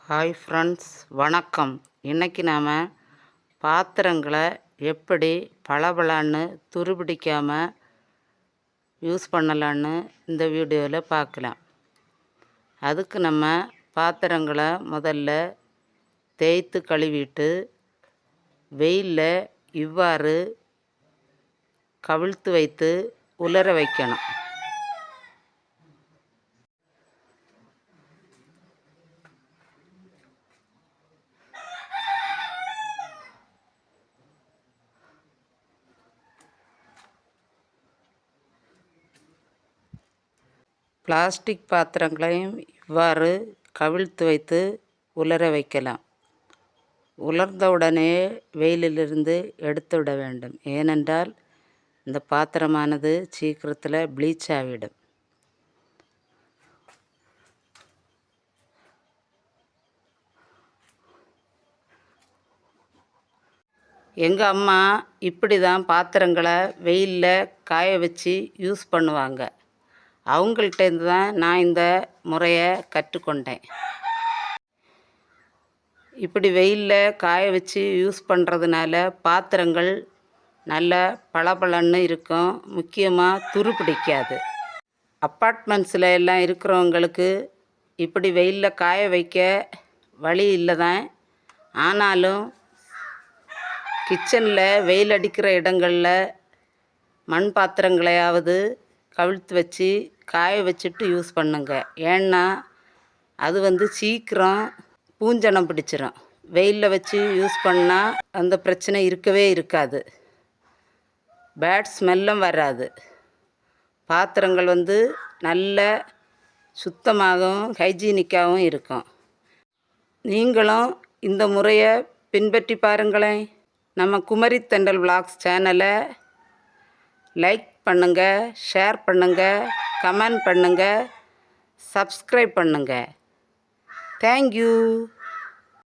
Hi friends, வணக்கம். இன்றைக்கி நாம் பாத்திரங்களை எப்படி பளபளன்னு துருபிடிக்காமல் யூஸ் பண்ணலான்னு இந்த வீடியோவில் பார்க்கலாம். அதுக்கு நம்ம பாத்திரங்களை முதல்ல தேய்த்து கழுவிட்டு வெயிலில் இவ்வாறு கவிழ்த்து வைத்து உலர வைக்கணும். பிளாஸ்டிக் பாத்திரங்களையும் இவ்வாறு கவிழ்த்து வைத்து உலர வைக்கலாம். உலர்ந்தவுடனே வெயிலிலிருந்து எடுத்து விட வேண்டும். ஏனென்றால் இந்த பாத்திரமானது சீக்கிரத்தில் ப்ளீச் ஆகிவிடும். எங்கள் அம்மா இப்படி தான் பாத்திரங்களை வெயிலில் காய வச்சு யூஸ் பண்ணுவாங்க. அவங்கள்ட்டேருந்து தான் நான் இந்த முறையை கற்றுக்கொண்டேன். இப்படி வெயிலில் காய வச்சு யூஸ் பண்ணுறதுனால பாத்திரங்கள் நல்ல பளபளன்னு இருக்கும். முக்கியமாக துரு பிடிக்காது. அப்பார்ட்மெண்ட்ஸில் எல்லாம் இருக்கிறவங்களுக்கு இப்படி வெயிலில் காய வைக்க வழி இல்லை தான். ஆனாலும் கிச்சனில் வெயில் அடிக்கிற இடங்களில் மண் பாத்திரங்களையாவது கவிழ்த்து வச்சு காய வச்சுட்டு யூஸ் பண்ணுங்க. ஏன்னா அது சீக்கிரம் பூஞ்சனம் பிடிச்சிரும். வெயிலில் வச்சு யூஸ் பண்ணால் அந்த பிரச்சனை இருக்கவே இருக்காது. பேட் ஸ்மெல்லும் வராது. பாத்திரங்கள் நல்ல சுத்தமாகவும் ஹைஜீனிக்காகவும் இருக்கும். நீங்களும் இந்த முறையை பின்பற்றி பாருங்களேன். நம்ம குமரி தென்றல் விலாக்ஸ் சேனலை லைக் பண்ணுங்கள், ஷேர் பண்ணுங்கள், கமெண்ட் பண்ணுங்கள், சப்ஸ்கிரைப் பண்ணுங்கள். தேங்க்யூ.